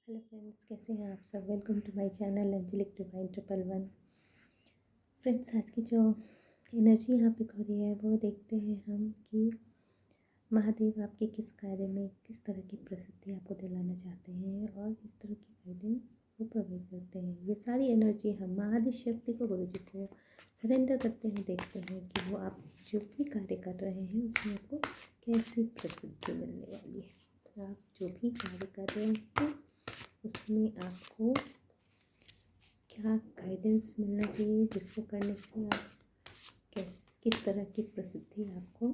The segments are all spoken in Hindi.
हेलो फ्रेंड्स, कैसे हैं आप सब। Welcome to my channel Anjalik divine 111। Friends, आज की जो एनर्जी यहाँ पे हो रही है वो देखते हैं हम कि महादेव आपके किस कार्य में किस तरह की प्रसिद्धि आपको दिलाना चाहते हैं और किस तरह की गाइडेंस वो प्रोवाइड करते हैं। ये सारी एनर्जी हम महादेव शक्ति को, गुरु जी को सरेंडर करते हैं। देखते हैं कि वो आप जो भी कार्य कर रहे हैं उसमें आपको कैसी प्रसिद्धि मिलने वाली है। आप जो भी कार्य कर रहे हैं उसमें आपको क्या गाइडेंस मिलना चाहिए, जिसको करने से आप किस तरह की प्रसिद्धि आपको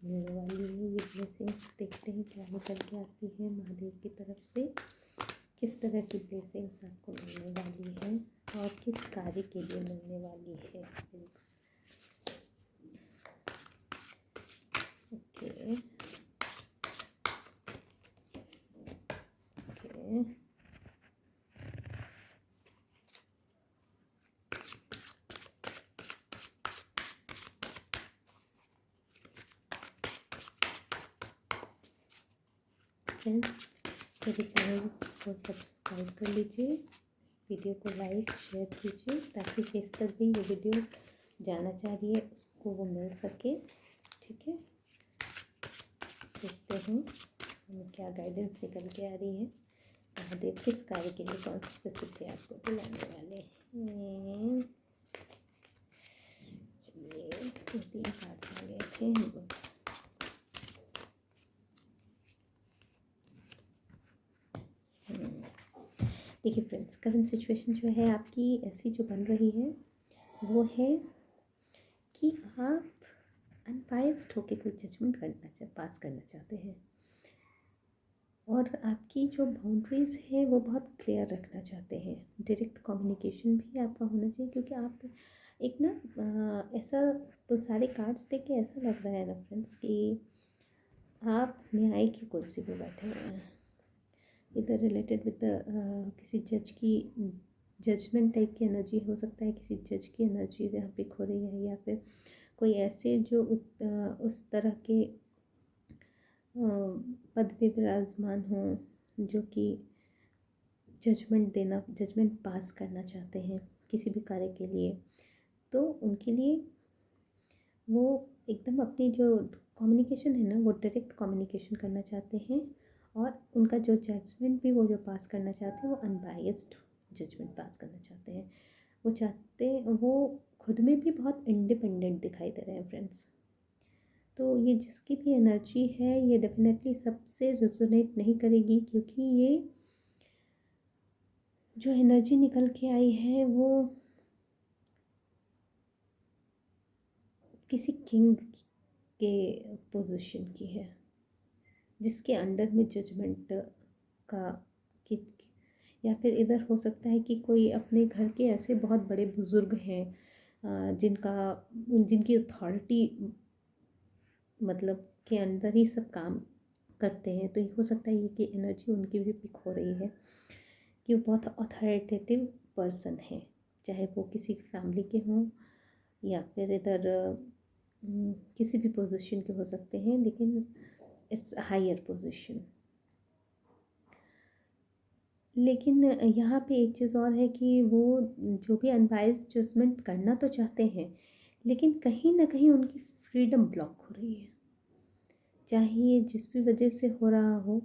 मिलने वाली है। ये ब्लेसिंग्स देखते हैं क्या निकल के आती है महादेव की तरफ से, किस तरह की ब्लेसिंग्स आपको मिलने वाली है और किस कार्य के लिए मिलने वाली है। ओके ओके फ्रेंड्स, मेरे चैनल को सब्सक्राइब कर लीजिए, वीडियो को लाइक शेयर कीजिए ताकि जिस तक भी ये वीडियो जाना चाह रही है उसको वो मिल सके। ठीक है, देखते हैं हमें क्या गाइडेंस निकल के आ रही है। महादेव किस कार्य के लिए कौन सी प्रसिद्धि आपको दिलाने वाले हैं। चलिए, 3 कार्ड्स आ गए थे हम लोग। देखिए फ्रेंड्स, करंट सिचुएशन जो है आपकी ऐसी जो बन रही है वो है कि आप अनबायस्ड होकर कोई जजमेंट पास करना चाहते हैं और आपकी जो बाउंड्रीज़ है वो बहुत क्लियर रखना चाहते हैं। डायरेक्ट कम्युनिकेशन भी आपका होना चाहिए, क्योंकि आप एक ना ऐसा तो सारे कार्ड्स देख के ऐसा लग रहा है ना फ्रेंड्स कि आप न्याय की कुर्सी पे बैठे हुए हैं। इधर रिलेटेड विद किसी जज की जजमेंट टाइप की एनर्जी हो सकता है, किसी जज की एनर्जी यहाँ पे खो रही है, या फिर कोई ऐसे जो उस तरह के पद पे विराजमान हो जो कि जजमेंट पास करना चाहते हैं किसी भी कार्य के लिए। तो उनके लिए वो एकदम अपनी जो कम्युनिकेशन है ना वो डायरेक्ट कम्युनिकेशन करना चाहते हैं, और उनका जो जजमेंट भी वो जो पास करना चाहते हैं वो अनबायस्ड जजमेंट पास करना चाहते हैं। वो खुद में भी बहुत इंडिपेंडेंट दिखाई दे रहे हैं फ्रेंड्स। तो ये जिसकी भी एनर्जी है ये डेफिनेटली सबसे रेजोनेट नहीं करेगी, क्योंकि ये जो एनर्जी निकल के आई है वो किसी किंग के पोजीशन की है, जिसके अंडर में जजमेंट का कि या फिर इधर हो सकता है कि कोई अपने घर के ऐसे बहुत बड़े बुज़ुर्ग हैं जिनकी अथॉरिटी मतलब के अंदर ही सब काम करते हैं। तो ये हो सकता है ये कि एनर्जी उनकी भी पिक हो रही है कि वो बहुत अथॉरिटेटिव पर्सन है, चाहे वो किसी फैमिली के हों या फिर इधर किसी भी पोजीशन के हो सकते हैं, लेकिन इट्स हायर पोजीशन। लेकिन यहाँ पे एक चीज़ और है कि वो जो भी अनबायस्ड जजमेंट करना तो चाहते हैं, लेकिन कहीं ना कहीं उनकी फ्रीडम ब्लॉक हो रही है, चाहे ये जिस भी वजह से हो रहा हो।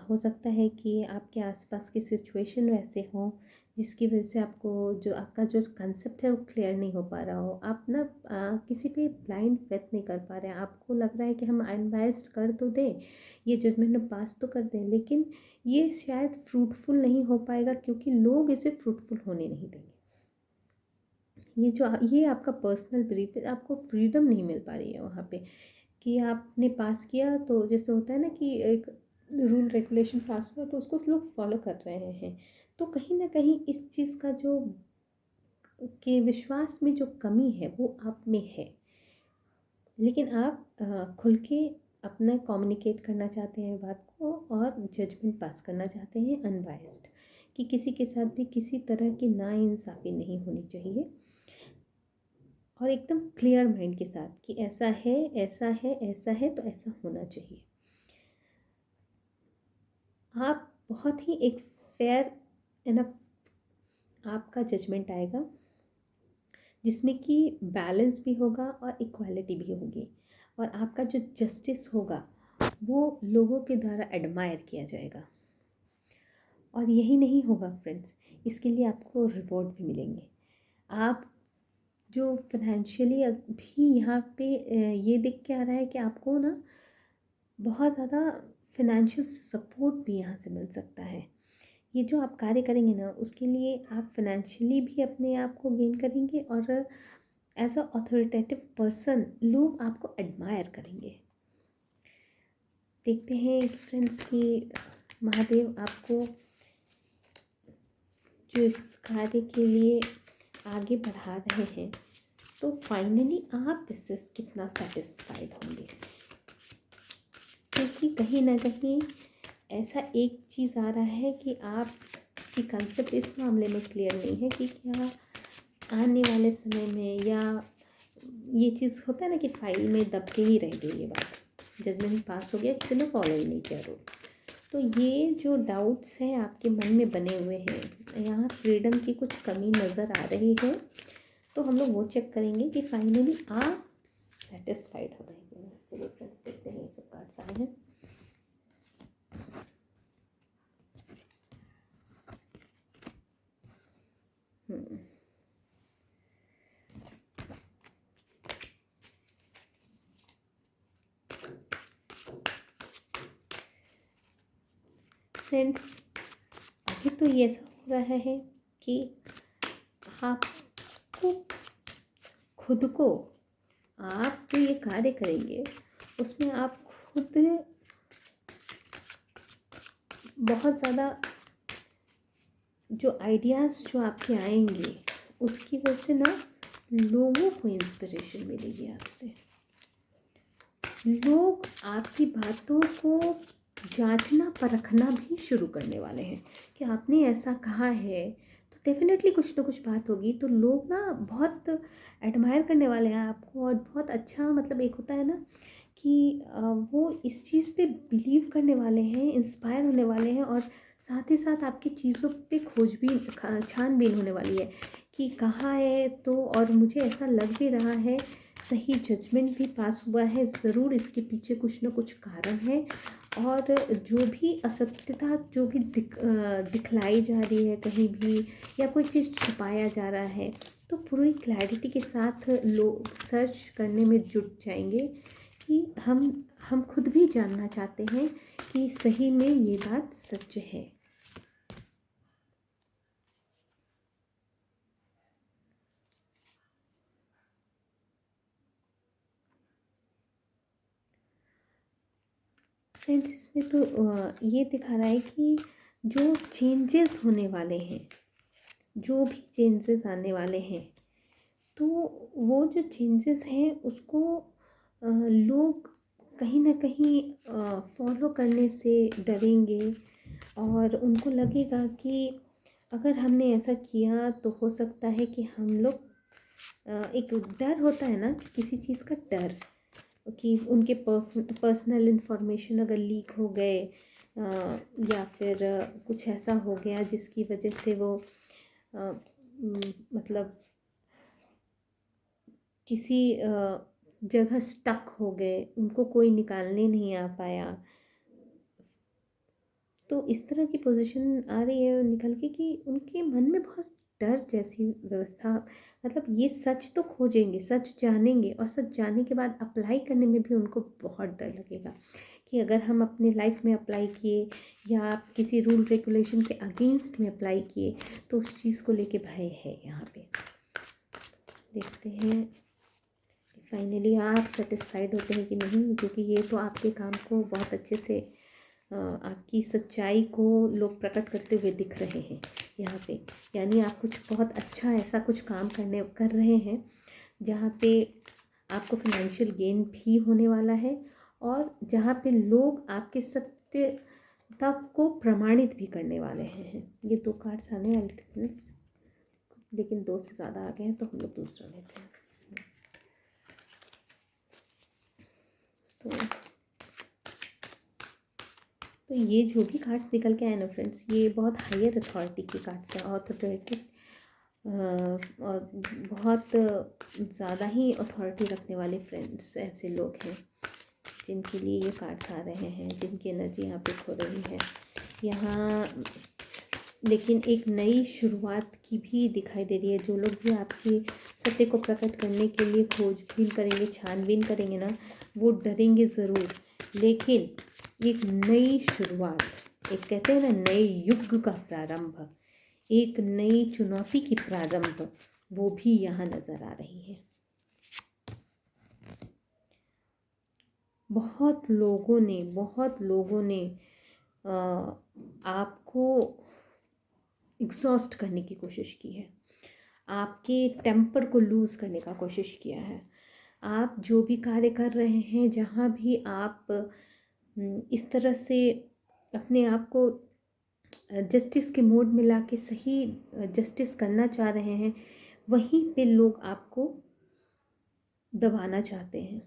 हो सकता है कि आपके आसपास की सिचुएशन वैसे हो जिसकी वजह से आपका जो कंसेप्ट है वो क्लियर नहीं हो पा रहा हो। आप ना किसी पे ब्लाइंड फेथ नहीं कर पा रहे हैं। आपको लग रहा है कि हम अनबायस्ड कर तो दें, ये जजमेंट हम पास तो कर दें, लेकिन ये शायद फ्रूटफुल नहीं हो पाएगा, क्योंकि लोग इसे फ्रूटफुल होने नहीं देंगे। ये आपका पर्सनल बिलीफ है, आपको फ्रीडम नहीं मिल पा रही है वहाँ पे कि आपने पास किया तो जैसे होता है ना कि एक रूल रेगुलेशन पास हुआ तो उसको लोग फॉलो कर रहे हैं। तो कहीं ना कहीं इस चीज़ का जो के विश्वास में जो कमी है वो आप में है, लेकिन आप खुल के अपना कम्युनिकेट करना चाहते हैं बात को और जजमेंट पास करना चाहते हैं अनबायस्ड, कि किसी के साथ भी किसी तरह की नाइंसाफ़ी नहीं होनी चाहिए, और एकदम क्लियर माइंड के साथ कि ऐसा है ऐसा है ऐसा है तो ऐसा होना चाहिए। आप बहुत ही एक फेयर एनफ आपका जजमेंट आएगा, जिसमें कि बैलेंस भी होगा और इक्वालिटी भी होगी, और आपका जो जस्टिस होगा वो लोगों के द्वारा एडमायर किया जाएगा। और यही नहीं होगा फ्रेंड्स, इसके लिए आपको रिवॉर्ड भी मिलेंगे। आप जो फाइनेंशियली भी यहाँ पे ये दिख के आ रहा है कि आपको ना बहुत ज़्यादा फाइनेंशियल सपोर्ट भी यहाँ से मिल सकता है। ये जो आप कार्य करेंगे ना, उसके लिए आप फाइनेंशियली भी अपने आप को गेन करेंगे, और एज अ अथॉरिटेटिव पर्सन लोग आपको एडमायर करेंगे। देखते हैं कि फ्रेंड्स कि महादेव आपको जो इस कार्य के लिए आगे बढ़ा रहे हैं, तो फाइनली आप इससे कितना सेटिस्फाइड होंगे। क्योंकि कहीं ना कहीं ऐसा एक चीज़ आ रहा है कि आपकी कंसेप्ट इस मामले में क्लियर नहीं है कि क्या आने वाले समय में, या ये चीज़ होता है ना कि फाइल में दब के ही रह गई ये बात, जजमेंट पास हो गया, किसी ने फॉलो ही नहीं किया रूल। तो ये जो डाउट्स हैं आपके मन में बने हुए हैं, यहाँ फ्रीडम की कुछ कमी नज़र आ रही है, तो हम लोग वो चेक करेंगे कि फाइनली आप सेटिस्फाइड हो रहे हैं। चलिए फ्रेंड्स देखते हैं ये सब कार्ड्स आए हैं। फ्रेंड्स अभी तो ये ऐसा हो रहा है कि आपको खुद को, आप जो ये कार्य करेंगे उसमें आप खुद बहुत ज़्यादा जो आइडियाज़ जो आपके आएंगे उसकी वजह से ना लोगों को इंस्पिरेशन मिलेगी आपसे। लोग आपकी बातों को जांचना परखना भी शुरू करने वाले हैं कि आपने ऐसा कहा है, तो डेफिनेटली कुछ ना कुछ बात होगी। तो लोग ना बहुत एडमायर करने वाले हैं आपको, और बहुत अच्छा, मतलब एक होता है ना कि वो इस चीज़ पे बिलीव करने वाले हैं, इंस्पायर होने वाले हैं, और साथ ही साथ आपकी चीज़ों पे खोजबीन छानबीन होने वाली है कि कहाँ है। तो और मुझे ऐसा लग भी रहा है, सही जजमेंट भी पास हुआ है, ज़रूर इसके पीछे कुछ ना कुछ कारण है। और जो भी असत्यता जो भी दिखलाई जा रही है कहीं भी, या कोई चीज़ छुपाया जा रहा है, तो पूरी क्लैरिटी के साथ लोग सर्च करने में जुट जाएंगे कि हम खुद भी जानना चाहते हैं कि सही में ये बात सच है। फ्रेंड्स इसमें तो ये दिखा रहा है कि जो चेंजेस होने वाले हैं, जो भी चेंजेस आने वाले हैं, तो वो जो चेंजेस हैं उसको लोग कहीं ना कहीं फॉलो करने से डरेंगे, और उनको लगेगा कि अगर हमने ऐसा किया तो हो सकता है कि हम लोग एक डर होता है ना, किसी चीज़ का डर, कि उनके पर्सनल इन्फॉर्मेशन अगर लीक हो गए, या फिर कुछ ऐसा हो गया जिसकी वजह से वो मतलब किसी जगह स्टक हो गए, उनको कोई निकालने नहीं आ पाया। तो इस तरह की पोजीशन आ रही है निकल के कि उनके मन में बहुत डर जैसी व्यवस्था, मतलब ये सच तो खोजेंगे, सच जानेंगे, और सच जानने के बाद अप्लाई करने में भी उनको बहुत डर लगेगा कि अगर हम अपने लाइफ में अप्लाई किए, या आप किसी रूल रेगुलेशन के अगेंस्ट में अप्लाई किए, तो उस चीज़ को लेके भय है यहाँ पे। देखते हैं फाइनली आप सेटिस्फाइड होते हैं कि नहीं, क्योंकि ये तो आपके काम को बहुत अच्छे से, आपकी सच्चाई को लोग प्रकट करते हुए दिख रहे हैं यहाँ पे। यानी आप कुछ बहुत अच्छा ऐसा कुछ काम कर रहे हैं जहाँ पे आपको फाइनेंशियल गेन भी होने वाला है, और जहाँ पे लोग आपके सत्यता को प्रमाणित भी करने वाले हैं। ये 2 कार्ड्स आने वाले थे फ्रेंड्स, लेकिन 2 से ज़्यादा आ गए हैं, तो हम लोग दूसरा लेते हैं। तो तो ये जो भी कार्ड्स निकल के आए ना फ्रेंड्स, ये बहुत हायर अथॉरिटी के कार्ड्स हैं, ऑथोरिटी और बहुत ज़्यादा ही अथॉरिटी रखने वाले फ्रेंड्स ऐसे लोग हैं जिनके लिए ये कार्ड्स आ रहे हैं, जिनकी एनर्जी यहाँ पे खो रही है यहाँ। लेकिन एक नई शुरुआत की भी दिखाई दे रही है। जो लोग भी आपके सत्य को प्रकट करने के लिए खोजबीन करेंगे, छानबीन करेंगे ना, वो डरेंगे ज़रूर, लेकिन एक नई शुरुआत, एक कहते हैं ना नए युग का प्रारंभ, एक नई चुनौती की प्रारंभ, वो भी यहाँ नज़र आ रही है। बहुत लोगों ने आपको एग्जॉस्ट करने की कोशिश की है, आपके टेम्पर को लूज़ करने का कोशिश किया है। आप जो भी कार्य कर रहे हैं, जहाँ भी आप इस तरह से अपने आप को जस्टिस के मोड में ला के सही जस्टिस करना चाह रहे हैं, वहीं पे लोग आपको दबाना चाहते हैं,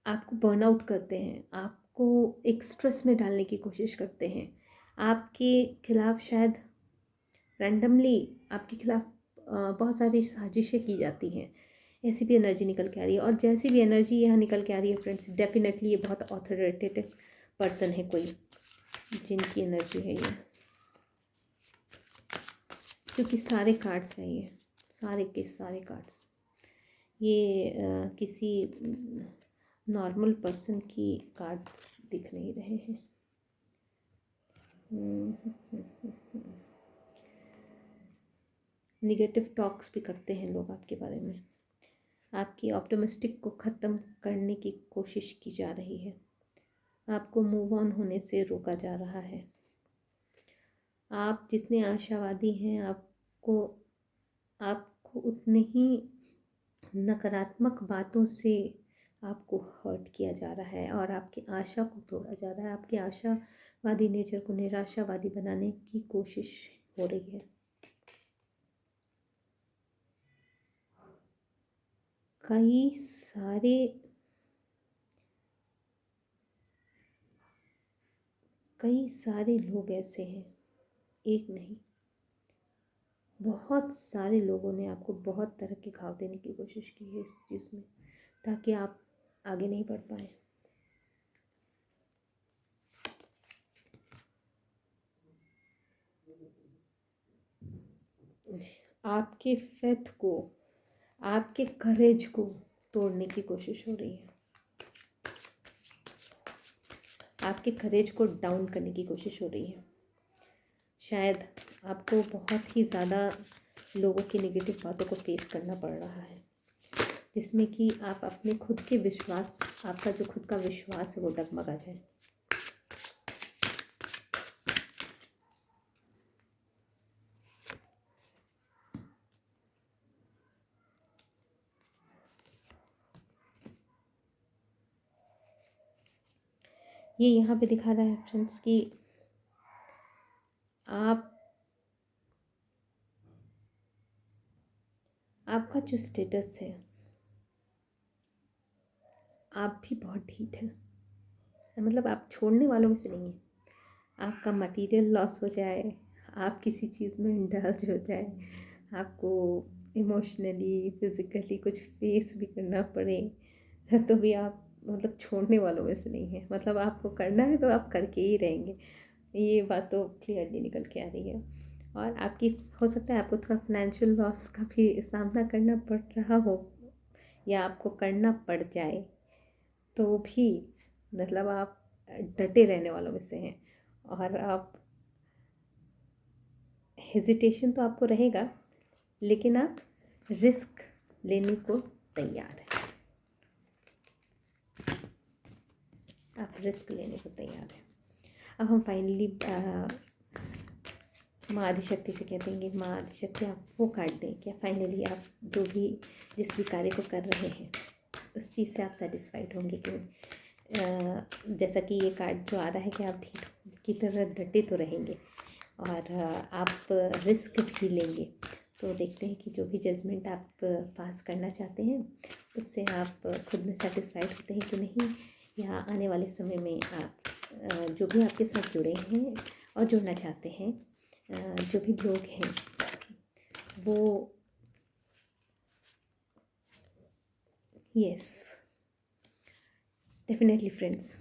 आपको बर्नआउट करते हैं, आपको एक स्ट्रेस में डालने की कोशिश करते हैं। आपके खिलाफ शायद रैंडमली आपके खिलाफ बहुत सारी साजिशें की जाती हैं। ऐसी भी एनर्जी निकल के आ रही है। और जैसी भी एनर्जी यहाँ निकल के आ रही है फ्रेंड्स, डेफिनेटली ये बहुत ऑथोरिटेटिव पर्सन है कोई, जिनकी एनर्जी है ये, क्योंकि सारे कार्ड्स हैं ये, सारे के सारे कार्ड्स ये किसी नॉर्मल पर्सन की कार्ड्स दिख नहीं रहे हैं। निगेटिव टॉक्स भी करते हैं लोग आपके बारे में, आपकी ऑप्टिमिस्टिक को ख़त्म करने की कोशिश की जा रही है, आपको मूव ऑन होने से रोका जा रहा है। आप जितने आशावादी हैं, आपको उतने ही नकारात्मक बातों से आपको हर्ट किया जा रहा है और आपकी आशा को तोड़ा जा रहा है। आपकी आशावादी नेचर को निराशावादी बनाने की कोशिश हो रही है। कई सारे लोग ऐसे हैं, एक नहीं, बहुत सारे लोगों ने आपको बहुत तरह के घाव देने की कोशिश की है इस चीज़ में, ताकि आप आगे नहीं बढ़ पाए। आपके फेथ को, आपके करेज को तोड़ने की कोशिश हो रही है, आपके करेज को डाउन करने की कोशिश हो रही है। शायद आपको बहुत ही ज़्यादा लोगों की नेगेटिव बातों को फेस करना पड़ रहा है, जिसमें कि आप अपने खुद के विश्वास, आपका जो खुद का विश्वास है वो डगमगा जाए। ये यहाँ पे दिखा रहा है फ्रेंड्स कि आपका जो स्टेटस है, आप भी बहुत ढीठ है, मतलब आप छोड़ने वालों में से नहीं है। आपका मटेरियल लॉस हो जाए, आप किसी चीज़ में इंडल्ज हो जाए, आपको इमोशनली फिज़िकली कुछ फेस भी करना पड़े, तो भी आप मतलब छोड़ने वालों में से नहीं है। मतलब आपको करना है तो आप करके ही रहेंगे, ये बात तो क्लियरली निकल के आ रही है। और आपकी हो सकता है आपको थोड़ा फाइनेंशियल लॉस का भी सामना करना पड़ रहा हो, या आपको करना पड़ जाए, तो भी मतलब आप डटे रहने वालों में से हैं। और आप हेजिटेशन तो आपको रहेगा, लेकिन आप रिस्क लेने को तैयार हैं, आप रिस्क लेने को तैयार हैं। अब हम फाइनली माँ आदिशक्ति से कहते हैं कि माँ आदिशक्ति आप वो कार्ड दें क्या फाइनली आप जो भी जिस भी कार्य को कर रहे हैं उस चीज़ से आप सेटिस्फाइड होंगे कि जैसा कि ये कार्ड जो आ रहा है कि आप ढीठ की तरह डटे तो रहेंगे और आप रिस्क भी लेंगे। तो देखते हैं कि जो भी जजमेंट आप पास करना चाहते हैं उससे आप खुद में सेटिस्फाइड होते हैं कि नहीं, या आने वाले समय में आप जो भी आपके साथ जुड़े हैं और जुड़ना चाहते हैं, जो भी लोग हैं वो यस डेफिनेटली फ्रेंड्स,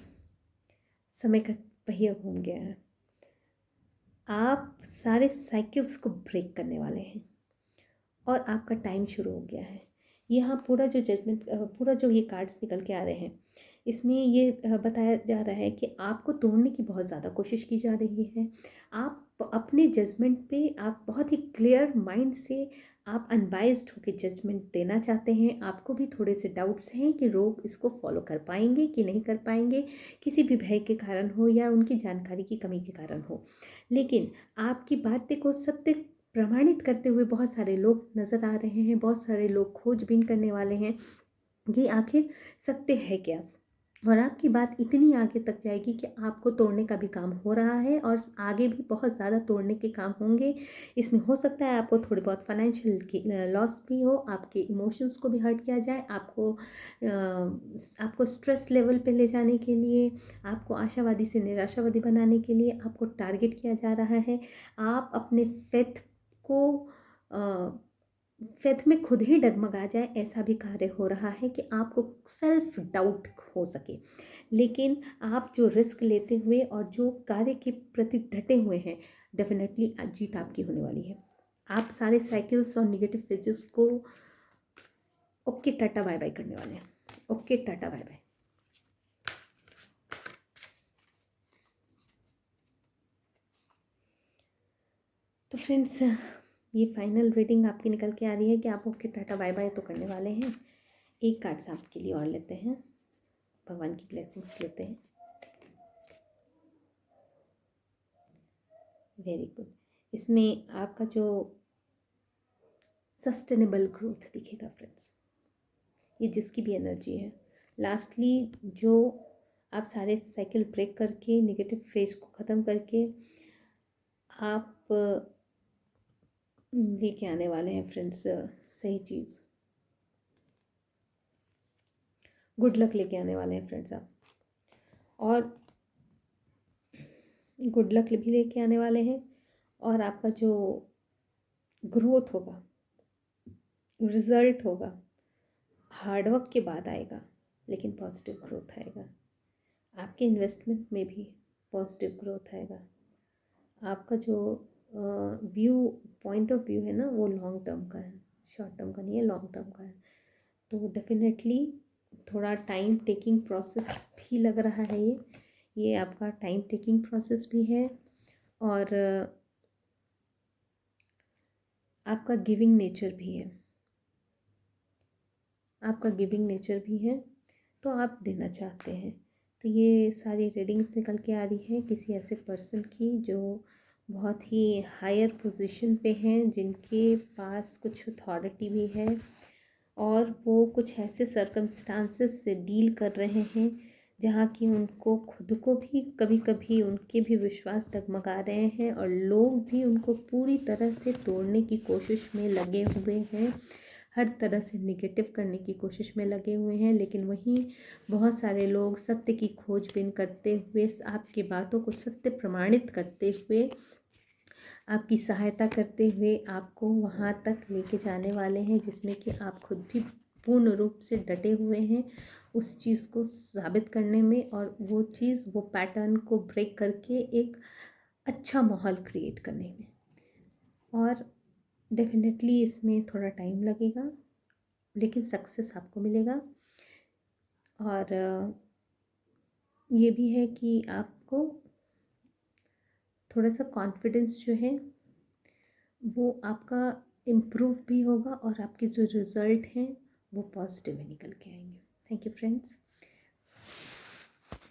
समय का पहिया घूम गया है। आप सारे साइकिल्स को ब्रेक करने वाले हैं और आपका टाइम शुरू हो गया है। यहाँ पूरा जो जजमेंट, पूरा जो ये कार्ड्स निकल के आ रहे हैं, इसमें ये बताया जा रहा है कि आपको तोड़ने की बहुत ज़्यादा कोशिश की जा रही है। आप अपने जजमेंट पे आप बहुत ही क्लियर माइंड से आप अनबाइज्ड होकर जजमेंट देना चाहते हैं। आपको भी थोड़े से डाउट्स हैं कि लोग इसको फॉलो कर पाएंगे कि नहीं कर पाएंगे, किसी भी भय के कारण हो या उनकी जानकारी की कमी के कारण हो। लेकिन आपकी बातें को सत्य प्रमाणित करते हुए बहुत सारे लोग नज़र आ रहे हैं, बहुत सारे लोग खोजबीन करने वाले हैं कि आखिर सत्य है क्या। और आपकी बात इतनी आगे तक जाएगी कि आपको तोड़ने का भी काम हो रहा है और आगे भी बहुत ज़्यादा तोड़ने के काम होंगे। इसमें हो सकता है आपको थोड़ी बहुत फाइनेंशियल की लॉस भी हो, आपके इमोशंस को भी हर्ट किया जाए, आपको स्ट्रेस लेवल पे ले जाने के लिए, आपको आशावादी से निराशावादी बनाने के लिए आपको टारगेट किया जा रहा है। आप अपने फेथ में खुद ही डगमगा जाए, ऐसा भी कार्य हो रहा है कि आपको सेल्फ डाउट हो सके। लेकिन आप जो रिस्क लेते हुए और जो कार्य के प्रति डटे हुए हैं, डेफिनेटली जीत आपकी होने वाली है। आप सारे साइकिल्स और निगेटिव फेजेस को ओके टाटा बाय बाय करने वाले हैं। Okay tata bye bye. तो फ्रेंड्स, ये फाइनल रीडिंग आपकी निकल के आ रही है कि आप ओके टाटा बाय बाय तो करने वाले हैं। एक कार्ड्स आपके लिए और लेते हैं, भगवान की ब्लेसिंग्स लेते हैं। Very good. इसमें आपका जो सस्टेनेबल ग्रोथ दिखेगा फ्रेंड्स, ये जिसकी भी एनर्जी है। लास्टली जो आप सारे साइकिल ब्रेक करके नेगेटिव फेज को ख़त्म करके आप लेके आने वाले हैं फ्रेंड्स सही चीज़, गुड लक लेके आने वाले हैं फ्रेंड्स आप। और गुड लक भी लेके आने वाले हैं और आपका जो ग्रोथ होगा, रिज़ल्ट होगा, हार्डवर्क के बाद आएगा, लेकिन पॉजिटिव ग्रोथ आएगा। आपके इन्वेस्टमेंट में भी पॉजिटिव ग्रोथ आएगा। आपका जो पॉइंट ऑफ व्यू है ना, वो लॉन्ग टर्म का है, शॉर्ट टर्म का नहीं है, लॉन्ग टर्म का है। तो डेफिनेटली थोड़ा टाइम टेकिंग प्रोसेस भी लग रहा है। ये आपका टाइम टेकिंग प्रोसेस भी है और आपका गिविंग नेचर भी है, आपका गिविंग नेचर भी है, तो आप देना चाहते हैं। तो ये सारी रीडिंग्स निकल के आ रही है किसी ऐसे पर्सन की जो बहुत ही हायर पोजीशन पे हैं, जिनके पास कुछ अथॉरिटी भी है और वो कुछ ऐसे सर्कमस्टांसेस से डील कर रहे हैं जहाँ की उनको खुद को भी कभी कभी उनके भी विश्वास डगमगा रहे हैं और लोग भी उनको पूरी तरह से तोड़ने की कोशिश में लगे हुए हैं, हर तरह से निगेटिव करने की कोशिश में लगे हुए हैं। लेकिन वहीं बहुत सारे लोग सत्य की खोजबीन करते हुए, आपकी बातों को सत्य प्रमाणित करते हुए, आपकी सहायता करते हुए आपको वहाँ तक लेके जाने वाले हैं जिसमें कि आप खुद भी पूर्ण रूप से डटे हुए हैं उस चीज़ को साबित करने में और वो चीज़, वो पैटर्न को ब्रेक करके एक अच्छा माहौल क्रिएट करने में। और डेफिनेटली इसमें थोड़ा टाइम लगेगा, लेकिन सक्सेस आपको मिलेगा। और ये भी है कि आपको थोड़ा सा कॉन्फिडेंस जो है वो आपका इम्प्रूव भी होगा और आपके जो रिज़ल्ट हैं वो पॉजिटिव ही निकल के आएंगे। Thank you friends.